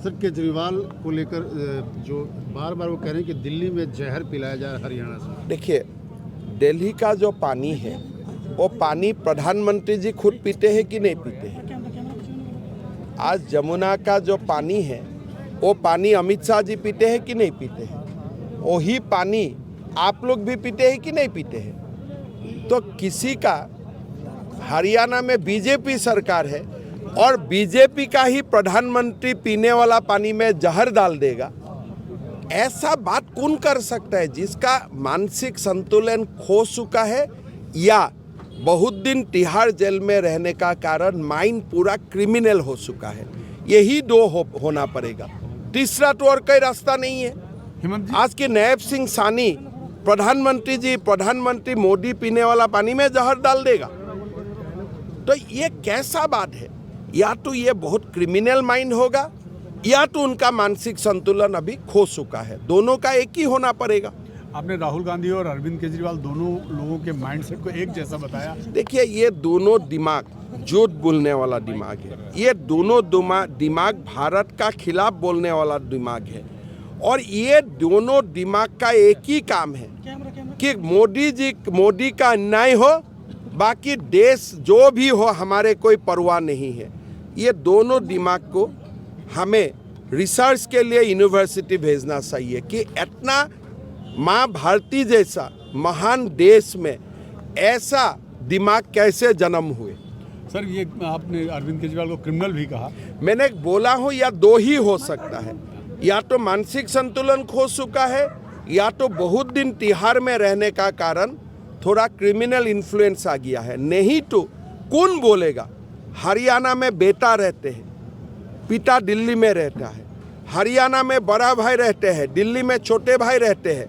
Sir Kejriwal को लेकर जो बार बार वो कह रहे हैं कि दिल्ली में जहर पिलाया जा रहा है हरियाणा से। देखिए, दिल्ली का जो पानी है वो पानी प्रधानमंत्री जी खुद पीते हैं कि नहीं पीते हैं? आज जमुना का जो पानी है वो पानी अमित शाह जी पीते हैं कि नहीं पीते हैं? वही पानी आप लोग भी पीते हैं कि नहीं पीते हैं? तो किसी का हरियाणा में बीजेपी सरकार है और बीजेपी का ही प्रधानमंत्री पीने वाला पानी में जहर डाल देगा, ऐसा बात कौन कर सकता है जिसका मानसिक संतुलन खो चुका है या बहुत दिन तिहाड़ जेल में रहने का कारण माइंड पूरा क्रिमिनल हो चुका है? यही दो होना पड़ेगा, तीसरा तो और कोई रास्ता नहीं है। आज के नायब सिंह सानी प्रधानमंत्री मोदी पीने वाला पानी में जहर डाल देगा, तो ये कैसा बात है? या तो ये बहुत क्रिमिनल माइंड होगा या तो उनका मानसिक संतुलन अभी खो चुका है। दोनों का एक ही होना पड़ेगा। आपने राहुल गांधी और अरविंद केजरीवाल दोनों लोगों के माइंडसेट को एक जैसा बताया। देखिए, ये दोनों दिमाग झूठ बोलने वाला दिमाग है। ये दोनों दिमाग भारत का खिलाफ बोलने वाला दिमाग है और ये दोनों दिमाग का एक ही काम है कि मोदी का अन्याय हो, बाकी देश जो भी हो हमारे कोई परवाह नहीं है। ये दोनों दिमाग को हमें रिसर्च के लिए यूनिवर्सिटी भेजना चाहिए कि इतना माँ भारती जैसा महान देश में ऐसा दिमाग कैसे जन्म हुए। सर, ये आपने अरविंद केजरीवाल को क्रिमिनल भी कहा। मैंने बोला हूँ या दो ही हो सकता है, या तो मानसिक संतुलन खो चुका है या तो बहुत दिन तिहाड़ में रहने का कारण थोड़ा क्रिमिनल इन्फ्लुएंस आ गया है। नहीं तो कौन बोलेगा? हरियाणा में बेटा रहते हैं, पिता दिल्ली में रहता है, हरियाणा में बड़ा भाई रहते हैं, दिल्ली में छोटे भाई रहते हैं,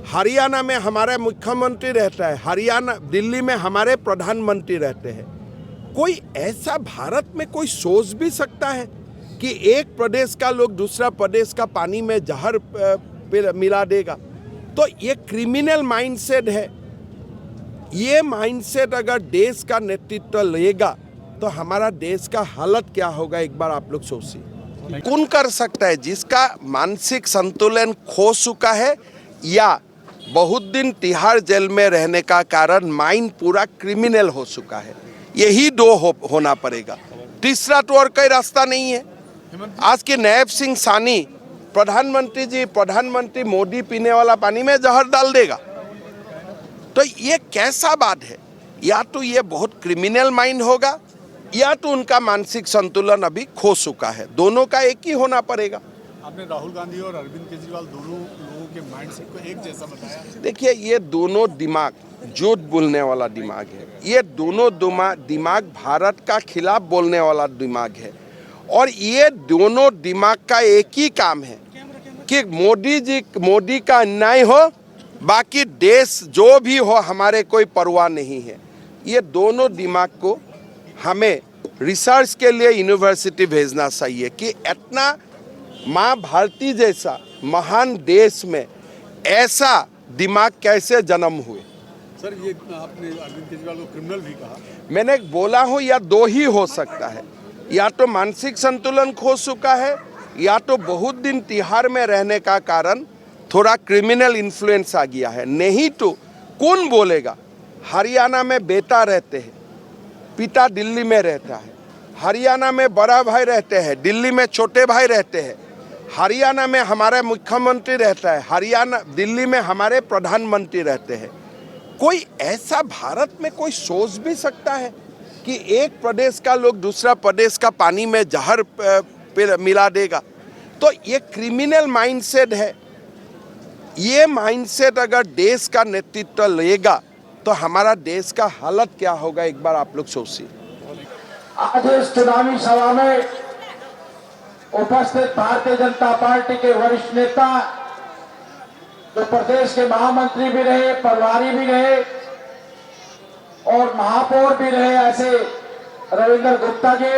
हरियाणा में हमारा मुख्यमंत्री रहता है, दिल्ली में हमारे प्रधानमंत्री रहते हैं। कोई ऐसा भारत में कोई सोच भी सकता है कि एक प्रदेश का लोग दूसरा प्रदेश का पानी में जहर मिला देगा? तो ये क्रिमिनल माइंडसेट है। ये माइंडसेट अगर देश का नेतृत्व लेगा तो हमारा देश का हालत क्या होगा, एक बार आप लोग सोचिए। कौन कर सकता है जिसका मानसिक संतुलन खो चुका है या बहुत दिन तिहाड़ जेल में रहने का कारण माइंड पूरा क्रिमिनल हो चुका है? यही दो होना पड़ेगा, तीसरा तो और कोई रास्ता नहीं है। आज के नायब सिंह सानी प्रधानमंत्री मोदी पीने वाला पानी में जहर डाल देगा, तो ये कैसा बात है? या तो ये बहुत क्रिमिनल माइंड होगा या तो उनका मानसिक संतुलन अभी खो चुका है। दोनों का एक ही होना पड़ेगा। आपने राहुल गांधी और अरविंद केजरीवाल दोनों लोगों के माइंडसेट को एक जैसा बताया। देखिए, ये दोनों दिमाग झूठ बोलने वाला दिमाग है। ये दोनों दिमाग भारत का खिलाफ बोलने वाला दिमाग है और ये दोनों दिमाग का एक ही काम है कि मोदी का अन्याय हो, बाकी देश जो भी हो हमारे कोई परवाह नहीं है। ये दोनों दिमाग को हमें रिसर्च के लिए यूनिवर्सिटी भेजना चाहिए कि इतना माँ भारती जैसा महान देश में ऐसा दिमाग कैसे जन्म हुए। सर, ये आपने अरविंद केजरीवाल को क्रिमिनल भी कहा। मैंने बोला हूँ या दो ही हो सकता है, या तो मानसिक संतुलन खो चुका है या तो बहुत दिन तिहाड़ में रहने का कारण थोड़ा क्रिमिनल इन्फ्लुएंस आ गया है। नहीं तो कौन बोलेगा? हरियाणा में बेटा रहते हैं, पिता दिल्ली में रहता है, हरियाणा में बड़ा भाई रहते हैं, दिल्ली में छोटे भाई रहते हैं, हरियाणा में हमारा मुख्यमंत्री रहता है, दिल्ली में हमारे प्रधानमंत्री रहते हैं। कोई ऐसा भारत में कोई सोच भी सकता है कि एक प्रदेश का लोग दूसरा प्रदेश का पानी में जहर मिला देगा? तो ये क्रिमिनल माइंडसेट है। ये माइंडसेट अगर देश का नेतृत्व लेगा तो हमारा देश का हालत क्या होगा, एक बार आप लोग सोचिए। आज इस चुनावी सभा में उपस्थित भारतीय जनता पार्टी के वरिष्ठ नेता, जो प्रदेश के महामंत्री भी रहे, प्रभारी भी रहे और महापौर भी रहे, ऐसे रविंद्र गुप्ता जी,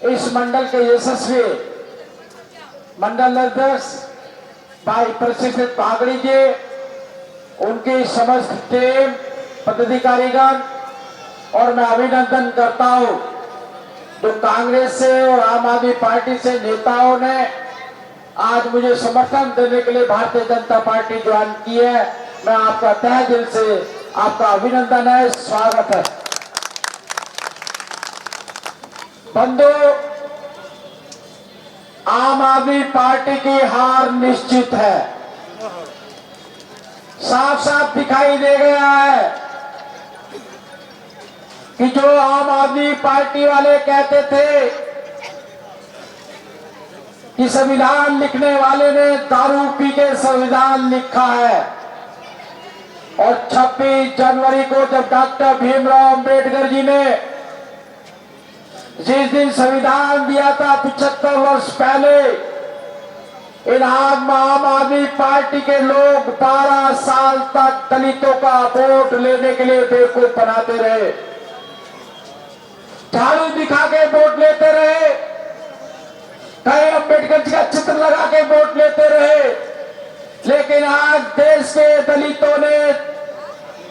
इस मंडल के यशस्वी मंडल अध्यक्ष भाई प्रशिक्षित पागड़ी जी, उनकी समस्त टीम, पदाधिकारीगण, और मैं अभिनंदन करता हूं तो कांग्रेस से और आम आदमी पार्टी से नेताओं ने आज मुझे समर्थन देने के लिए भारतीय जनता पार्टी ज्वाइन की है। मैं आपका तहे दिल से आपका अभिनंदन है, स्वागत है। बंधु, आम आदमी पार्टी की हार निश्चित है, साफ साफ दिखाई दे गया है कि जो आम आदमी पार्टी वाले कहते थे कि संविधान लिखने वाले ने दारू पी के संविधान लिखा है, और 26 जनवरी को जब डॉक्टर भीमराव अंबेडकर जी ने जिस दिन संविधान दिया था 75 वर्ष पहले, इन आम आदमी पार्टी के लोग 12 साल तक दलितों का वोट लेने के लिए बेवकूफ बनाते रहे, झाड़ू दिखा के वोट लेते रहे, कहीं अम्बेडकर जी का चित्र लगा के वोट लेते रहे। लेकिन आज देश के दलितों ने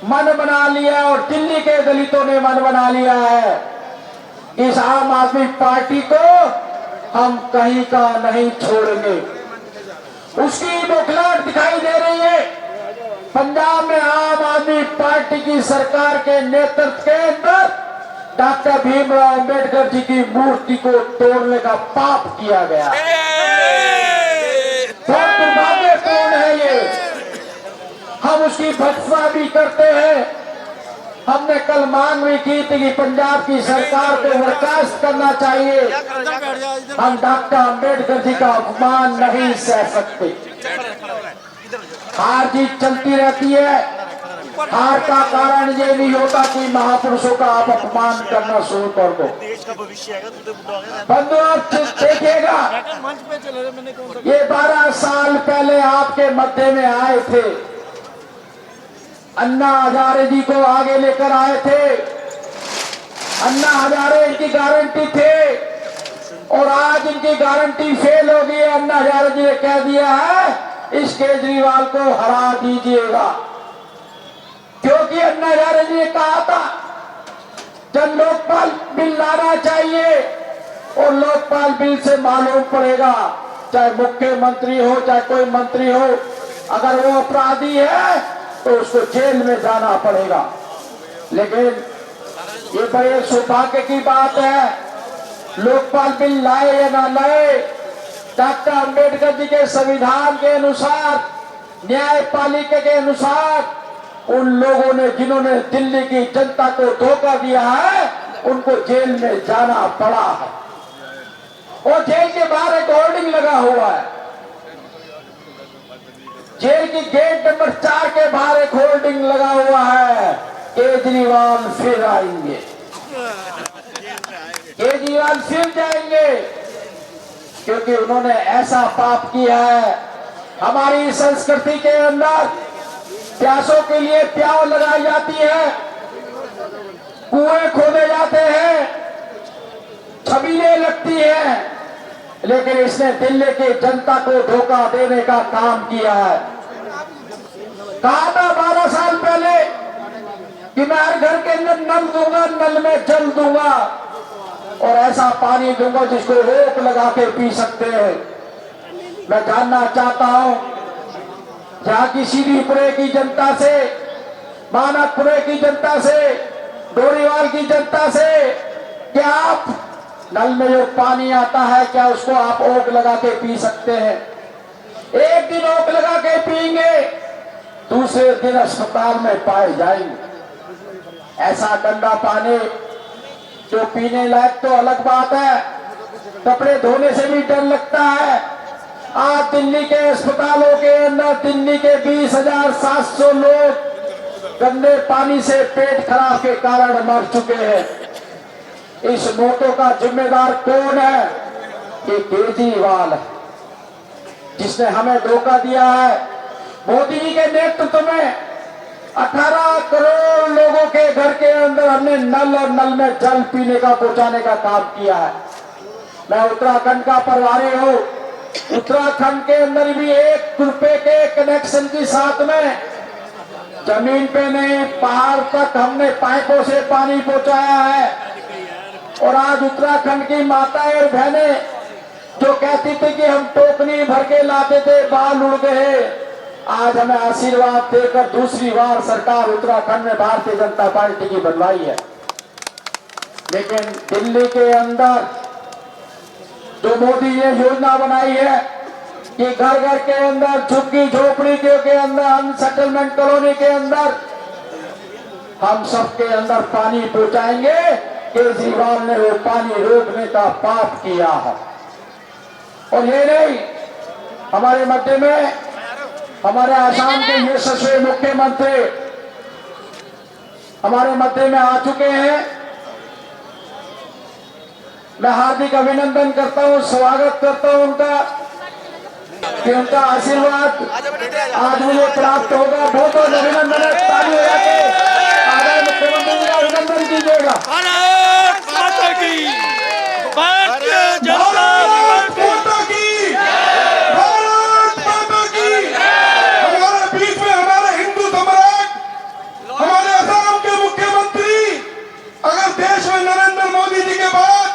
मन बना लिया और दिल्ली के दलितों ने मन बना लिया है, इस आम आदमी पार्टी को हम कहीं का नहीं छोड़ेंगे। उसकी बौखलाहट दिखाई दे रही है। पंजाब में आम आदमी पार्टी की सरकार के नेतृत्व के अंदर डॉक्टर भीमराव अंबेडकर जी की मूर्ति को तोड़ने का पाप किया गया। बहुत दुर्भाग्यपूर्ण है ये। हम उसकी भत्सा भी करते हैं। हमने कल मांग भी की थी कि पंजाब की सरकार को बर्खास्त करना चाहिए। हम डॉक्टर अंबेडकर जी का अपमान नहीं सह सकते। हार जीत चलती रहती है। हार का कारण ये नहीं होता कि महापुरुषों का आप अपमान करना शुरू कर दो। बंधु, आप देखिएगा, ये 12 साल पहले आपके मध्य में आए थे, अन्ना हजारे जी को आगे लेकर आए थे। अन्ना हजारे इनकी गारंटी थे और आज इनकी गारंटी फेल हो गई है। अन्ना हजारे जी ने कह दिया है इस केजरीवाल को हरा दीजिएगा, क्योंकि अन्ना हजारे जी ने कहा था जब लोकपाल बिल लाना चाहिए और लोकपाल बिल से मालूम पड़ेगा, चाहे मुख्यमंत्री हो चाहे कोई मंत्री हो, अगर वो अपराधी है तो उसको जेल में जाना पड़ेगा। लेकिन ये बड़े सौभाग्य की बात है, लोकपाल बिल लाए या ना लाए, डॉक्टर अंबेडकर जी के संविधान के अनुसार, न्यायपालिका के अनुसार, उन लोगों ने जिन्होंने दिल्ली की जनता को धोखा दिया है उनको जेल में जाना पड़ा है। और जेल के बाहर एक होर्डिंग लगा हुआ है। जेल की गेट नंबर 4 के बाहर एक होर्डिंग लगा हुआ है, केजरीवाल फिर आएंगे, केजरीवाल फिर जाएंगे, क्योंकि उन्होंने ऐसा पाप किया है। हमारी संस्कृति के अंदर प्यासों के लिए प्याव लगाई जाती है, कुएं खोदे जाते हैं, छबीलें लगती हैं, लेकिन इसने दिल्ली की जनता को धोखा देने का काम किया है। कहा था 12 साल पहले कि मैं हर घर के अंदर नल दूंगा, नल में जल दूंगा और ऐसा पानी दूंगा जिसको रोक लगा के पी सकते हैं। मैं जानना चाहता हूं जहां की सीधीपुरे की जनता से, मानकपुरे की जनता से, डोरीवाल की जनता से, क्या आप नल में जो पानी आता है क्या उसको आप ओक लगा के पी सकते हैं? एक दिन ओक लगा के पिएंगे, दूसरे दिन अस्पताल में पाए जाएंगे। ऐसा गंदा पानी जो पीने लायक तो अलग बात है, कपड़े धोने से भी डर लगता है। आज दिल्ली के अस्पतालों के अंदर दिल्ली के 20,700 लोग गंदे पानी से पेट खराब के कारण मर चुके हैं। इस मौतों का जिम्मेदार कौन है? ये केजरीवाल है, जिसने हमें धोखा दिया है। मोदी जी के नेतृत्व में 18 करोड़ लोगों के घर के अंदर हमने नल और नल में जल पीने का पहुंचाने का काम किया है। मैं उत्तराखंड का प्रभारी हूं। उत्तराखंड के अंदर भी 1 रुपए के कनेक्शन के साथ में जमीन पे नहीं, पहाड़ तक हमने पाइपों से पानी पहुंचाया है। और आज उत्तराखंड की माताएं और बहनें जो कहती थी कि हम टोकनी भर के लाते थे, बाल उड़ गए, आज हमें आशीर्वाद देकर दूसरी बार सरकार उत्तराखंड में भारतीय जनता पार्टी की बनवाई है। लेकिन दिल्ली के अंदर जो मोदी ने योजना बनाई है कि घर घर के अंदर, झुग्गी झोपड़ी के अंदर, अनसेटलमेंट कॉलोनी के अंदर हम सबके अंदर पानी पहुंचाएंगे, केजरीवाल ने वो पानी रोकने का पाप किया है। और ये नहीं, हमारे मध्य में हमारे आसाम के यशस्वी मुख्यमंत्री हमारे मध्य में आ चुके हैं। मैं हार्दिक अभिनंदन करता हूं, स्वागत करता हूं उनका, कि उनका आशीर्वाद आज मुझे प्राप्त होगा। बहुत बहुत अभिनंदन है, ताली हो जाके आदरणीय मुख्यमंत्री का अभिनंदन कीजिएगा। भारत माता की, भारतीय जनता पार्टी की, भारत माता की। हमारे बीच में हमारे हिंदू सम्राट, हमारे असम के मुख्यमंत्री, अगर देश में नरेंद्र मोदी जी के बाद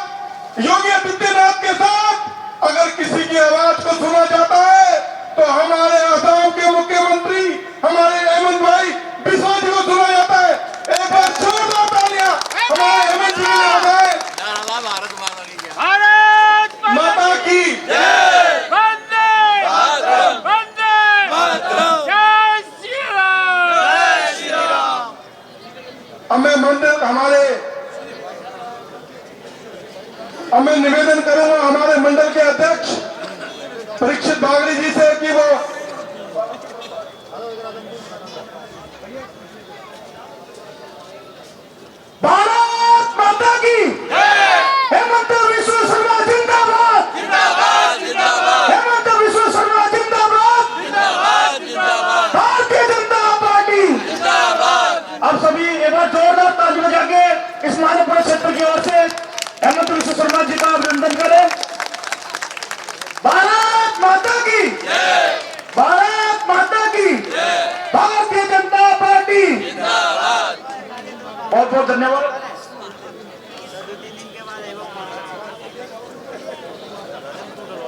योगी आदित्यनाथ के साथ अगर किसी की आवाज को सुना जाता है तो हमारे असम के मुख्यमंत्री हमारे हेमंत भाई बिस्वा जी को सुना जाता है। एक बार जोरदार तालियां हमारे हेमंत जी के लिए लगाएं। भारत माता की वंदे वंदे जय श्री राम। अब मैं निवेदन करूंगा हमारे मंडल के अध्यक्ष परीक्षित बागड़ी जी से कि वो भारत माता की, हेमंत विश्व शर्मा जिंदाबाद, हेमंत विश्व शर्मा जिंदाबाद, भारतीय जनता पार्टी। अब सभी एक बार जोरदार ताली बजा के इस मान्यपुर क्षेत्र की ओर से हेमंत विश्व शर्मा जी का अभिनंदन करें। भारत माता की, भारत माता की, भारतीय जनता पार्टी। बहुत बहुत धन्यवाद।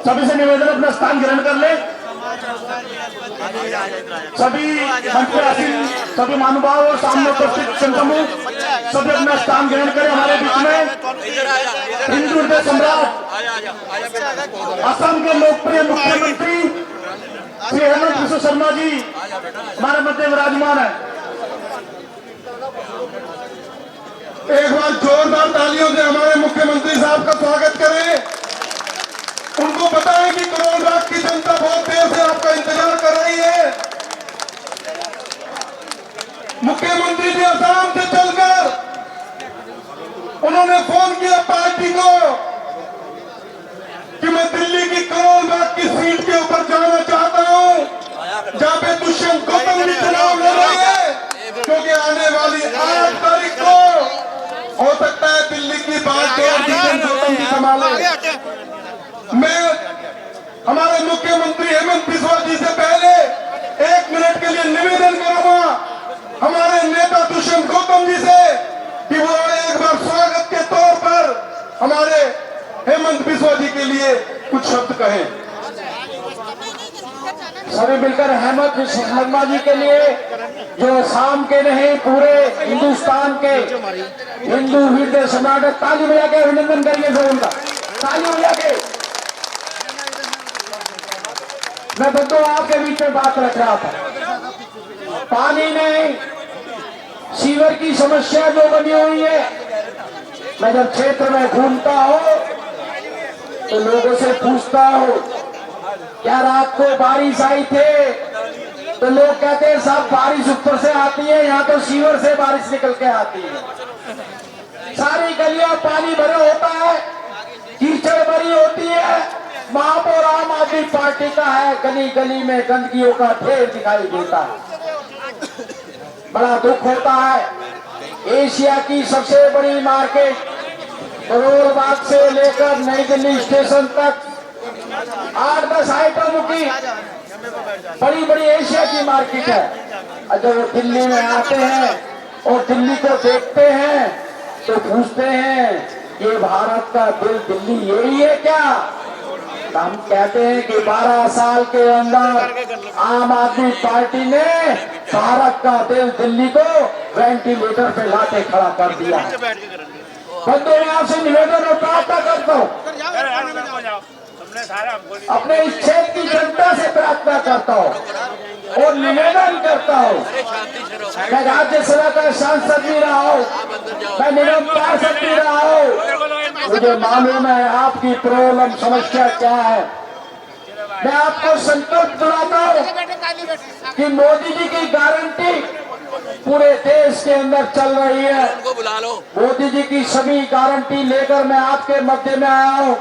सभी से निवेदन अपना स्थान ग्रहण कर ले। सभी मंच पर आसीन सभी महानुभाव और सामने उपस्थित जनसमूह सभी अपना स्थान ग्रहण करें। हमारे बीच में हिंदू हृदय सम्राट असम के लोकप्रिय मुख्यमंत्री श्री हेमंत विश्व शर्मा जी हमारे मध्य विराजमान है। एक बार जोरदार तालियों से हमारे मुख्यमंत्री साहब का स्वागत करें। उनको पता है कि करोड़ लाख की जनता बहुत देर से आपका इंतजार कर रही है। मुख्यमंत्री जी असम से चलकर उन्होंने फोन किया पार्टी को कि मैं दिल्ली की करोड़ लाख की सीट के ऊपर जाना चाहता हूं, जहां पे दुष्यंत गौतम जी चुनाव लड़ रहे हैं, क्योंकि आने वाली 8 तारीख को हो सकता है दिल्ली की बात दुष्यंत गौतम जी संभाले। मैं हमारे मुख्यमंत्री हेमंत बिस्वा जी से पहले 1 मिनट के लिए निवेदन करूंगा हमारे नेता दुष्यंत गौतम जी से कि वो एक बार स्वागत के तौर पर हमारे हेमंत बिस्वा जी के लिए कुछ शब्द कहें। सभी मिलकर हेमंत बिस्वा शर्मा जी के लिए, जो असम के नहीं पूरे हिंदुस्तान के हिंदू हृदय सम्राट, ताली बजा के अभिनंदन करिए सर उनका, ताली बजा के। मैं बंधु आपके बीच में बात रख रहा था, पानी नहीं, सीवर की समस्या जो बनी हुई है। मैं जब क्षेत्र में घूमता हूँ तो लोगों से पूछता हूँ क्या रात को बारिश आई थे, तो लोग कहते हैं साहब बारिश ऊपर से आती है, यहाँ तो सीवर से बारिश निकल के आती है। सारी गलियां पानी भरे होता है, कीचड़ भरी होती है। महापौर आम आदमी पार्टी का है, गली गली में गंदगियों का ढेर दिखाई देता है। बड़ा दुख होता है। एशिया की सबसे बड़ी मार्केट करोड़ बाग से लेकर नई दिल्ली स्टेशन तक 8-10 आइटमों की बड़ी बड़ी एशिया की मार्केट है। और जब वो दिल्ली में आते हैं और दिल्ली को देखते हैं तो पूछते हैं ये भारत का दिल दिल्ली यही है क्या? तो हम कहते हैं कि 12 साल के अंदर आम आदमी पार्टी ने भारत का दिल दिल्ली को वेंटिलेटर पे लाके खड़ा कर दिया। बंदों में आपसे निवेदन और प्रार्थना करता हूँ, अपने इस क्षेत्र की जनता से प्रार्थना करता हूँ और निवेदन करता हूँ। मैं राज्यसभा का सांसद भी रहा हूँ, मैं निगम पार्षद भी रहा हूँ, मुझे मालूम है आपकी प्रॉब्लम समस्या क्या है। मैं आपको संकल्प दिलाता हूँ कि मोदी जी की गारंटी पूरे देश के अंदर चल रही है। मोदी जी की सभी गारंटी लेकर मैं आपके मध्य में आया हूँ।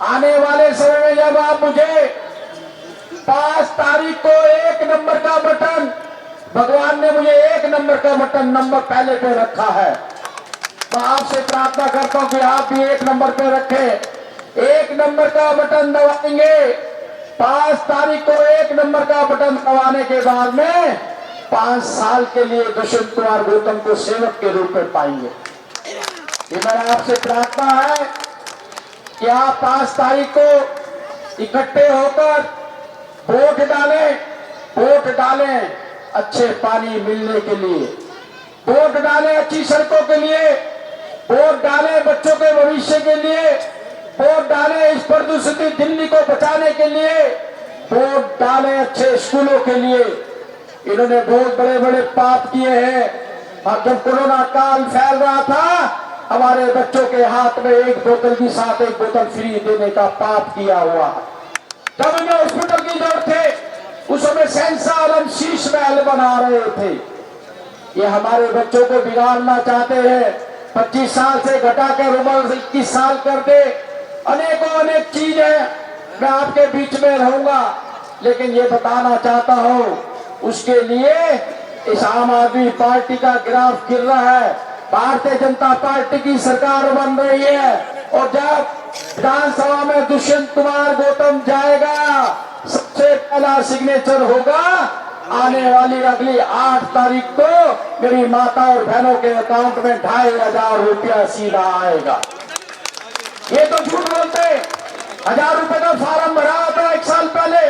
आने वाले समय में जब आप मुझे 5 तारीख को 1 नंबर का बटन, भगवान ने मुझे 1 नंबर का बटन नंबर पहले पे रखा है, तो आपसे प्रार्थना करता हूं कि आप भी 1 नंबर पे रखें। 1 नंबर का बटन दबाएंगे, 5 तारीख को 1 नंबर का बटन दबाने के बाद में 5 साल के लिए दुष्यंत कुमार गौतम को सेवक के रूप में पाएंगे। ये मेरा आपसे प्रार्थना है कि आप 5 तारीख को इकट्ठे होकर वोट डालें अच्छे पानी मिलने के लिए, वोट डालें अच्छी सड़कों के लिए, वोट डालें बच्चों के भविष्य के लिए, वोट डालें इस प्रदूषित दिल्ली को बचाने के लिए, वोट डालें अच्छे स्कूलों के लिए। इन्होंने बहुत बड़े बड़े पाप किए हैं। और जब कोरोना काल फैल रहा था, हमारे बच्चों के हाथ में 1 बोतल के साथ 1 बोतल फ्री देने का पाप किया हुआ। जब उन्हें हॉस्पिटल की जरूरत थे, उस समय सेंसर आलम शीश महल बना रहे थे। ये हमारे बच्चों को बिगाड़ना चाहते हैं। 25 साल से घटाकर उम्र 21 साल कर दे। अनेक चीज है, मैं आपके बीच में रहूंगा, लेकिन ये बताना चाहता हूँ उसके लिए इस आम आदमी पार्टी का ग्राफ गिर रहा है। भारतीय जनता पार्टी की सरकार बन रही है और जब विधानसभा में दुष्यंत कुमार गौतम जाएगा, सबसे पहला सिग्नेचर होगा आने वाली अगली 8 तारीख को मेरी माता और बहनों के अकाउंट में 2500 रुपया सीधा आएगा। ये तो झूठ बोलते। 1000 रुपए का फार्म भरा था 1 साल पहले,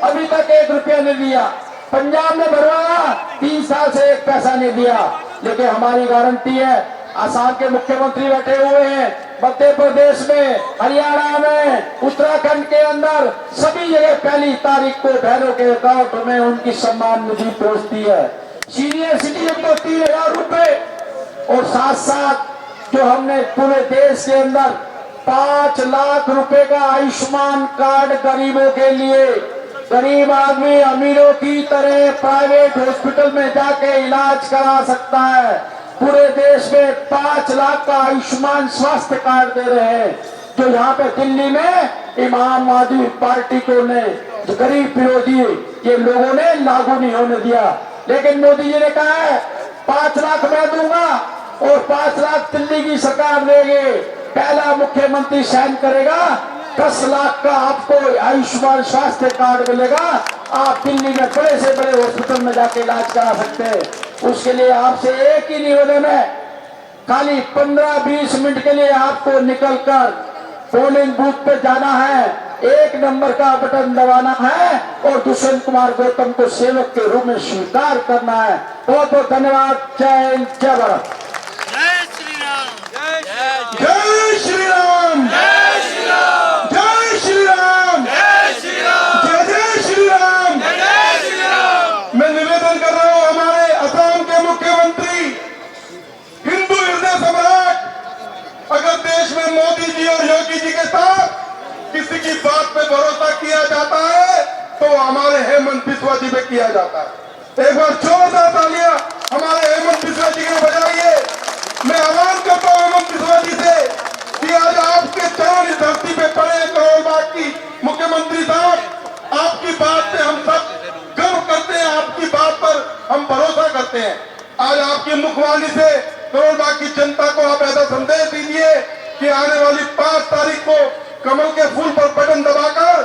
अभी तक 1 रुपया नहीं दिया। पंजाब में भरवाया, 3 साल से 1 पैसा नहीं दिया। लेकिन हमारी गारंटी है, आसाम के मुख्यमंत्री बैठे हुए हैं, मध्य प्रदेश में, हरियाणा में, उत्तराखंड के अंदर सभी जगह 1 तारीख को बहनों के अकाउंट में उनकी सम्मान निधि पहुंचती है। सीनियर सिटीजन को 3000 रुपए और साथ साथ जो हमने पूरे देश के अंदर 5 लाख रुपए का आयुष्मान कार्ड गरीबों के लिए, गरीब आदमी अमीरों की तरह प्राइवेट हॉस्पिटल में जाके इलाज करा सकता है। पूरे देश में 5 लाख का आयुष्मान स्वास्थ्य कार्ड दे रहे हैं, जो यहाँ पे दिल्ली में आम आदमी पार्टी को ने जो गरीब विरोधी ये लोगों ने लागू नहीं होने दिया। लेकिन मोदी जी ने कहा है 5 लाख मैं दूंगा और 5 लाख दिल्ली की सरकार देगी। पहला मुख्यमंत्री साइन करेगा, 10 लाख का आपको आयुष्मान स्वास्थ्य कार्ड मिलेगा। आप दिल्ली में बड़े से बड़े हॉस्पिटल में जाके इलाज करा सकते हैं। उसके लिए आपसे एक ही निवेदन है, खाली 15-20 मिनट के लिए आपको निकलकर पोलिंग बूथ पे जाना है, 1 नंबर का बटन दबाना है और दुष्यंत कुमार गौतम को सेवक के रूप में स्वीकार करना है। बहुत बहुत धन्यवाद। जय हिंद, जय भारत। जय श्री राम। जय श्री राम। जय श्री राम। जय श्री राम। जय श्री राम। जय जय श्री राम। जय श्री राम। मैं निवेदन कर रहा हूँ हमारे असम के मुख्यमंत्री, हिंदू हृदय सम्राट, अगर देश में मोदी जी और योगी जी के साथ किसी की बात पे भरोसा किया जाता है तो हमारे हेमंत बिस्वा जी पे किया जाता है। एक बार जोरदार तालियां हमारे हेमंत बिस्वा जी को बजाइए। मैं आह्वान करता हूँ हेमंत बिस्वा जी से कि आज आपके चरण इस धरती पे पड़े करोड़ बाग की मुख्यमंत्री साहब, आपकी बात पे हम सब गर्व करते हैं, आपकी बात पर हम भरोसा करते हैं। आज आपकी मुखवाणी से करोड़ बाग की जनता को आप ऐसा संदेश दीजिए कि आने वाली 5 तारीख को कमल के फूल पर बटन दबाकर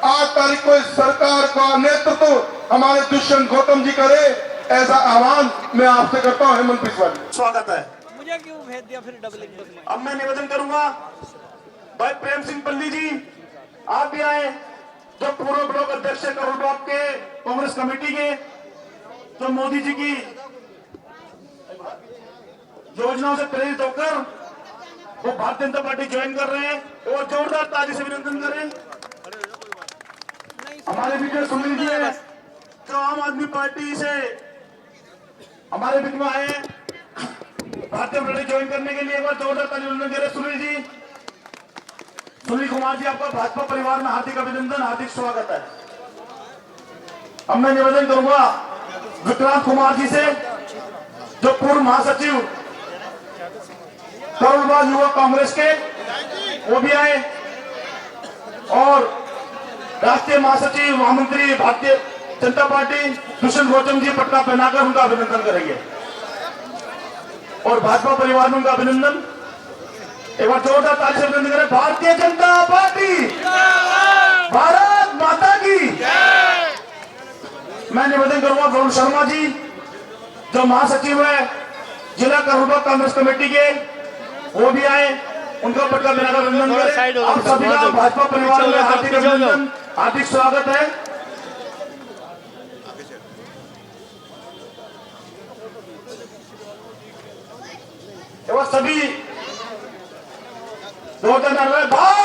8 तारीख को इस सरकार का नेतृत्व हमारे दुष्यंत गौतम जी करे। ऐसा आह्वान मैं आपसे करता हूं हेमंत बिस्वा जी। स्वागत है। मुझे क्यों भेज दिया फिर डबलिंग में? अब मैं निवेदन करूंगा भाई प्रेम सिंह पल्ली जी, आप भी आए, जो पूर्व ब्लॉक अध्यक्ष है करोल बाग के कांग्रेस कमेटी के, जो मोदी जी की योजनाओं से प्रेरित होकर वो भारतीय जनता पार्टी ज्वाइन कर रहे हैं और जोरदार ताली से अभिनंदन करें। हमारे बीच में सुनील जी है, जो आम आदमी पार्टी से हमारे बीच में आए हैं भारतीय जनता पार्टी ज्वाइन करने के लिए, एक बार जोरदार ताली अभिनंदन करें सुनील जी। सुनील कुमार जी, आपका भाजपा परिवार में हार्दिक अभिनंदन, हार्दिक स्वागत है। अब मैं निवेदन करूंगा विक्रांत कुमार जी से, जो पूर्व महासचिव करोल बाग युवा कांग्रेस के, वो भी आए, और राष्ट्रीय महासचिव महामंत्री भारतीय जनता पार्टी दुष्यंत गौतम जी पटना पहनाकर उनका अभिनंदन करेंगे, और भाजपा परिवार में उनका अभिनंदन। एक बार जोरदार ताली से अभिनंदन करें। भारतीय जनता पार्टी, भारत माता की। मैं निवेदन करूंगा वरुण शर्मा जी, जो महासचिव है जिला करोल बाग कांग्रेस कमेटी के, वो भी आए, उनका पटका बनाकर अभिनंदन करें। आप सभी का भाजपा परिवार में हार्दिक अभिनंदन, हार्दिक स्वागत है। सभी भारत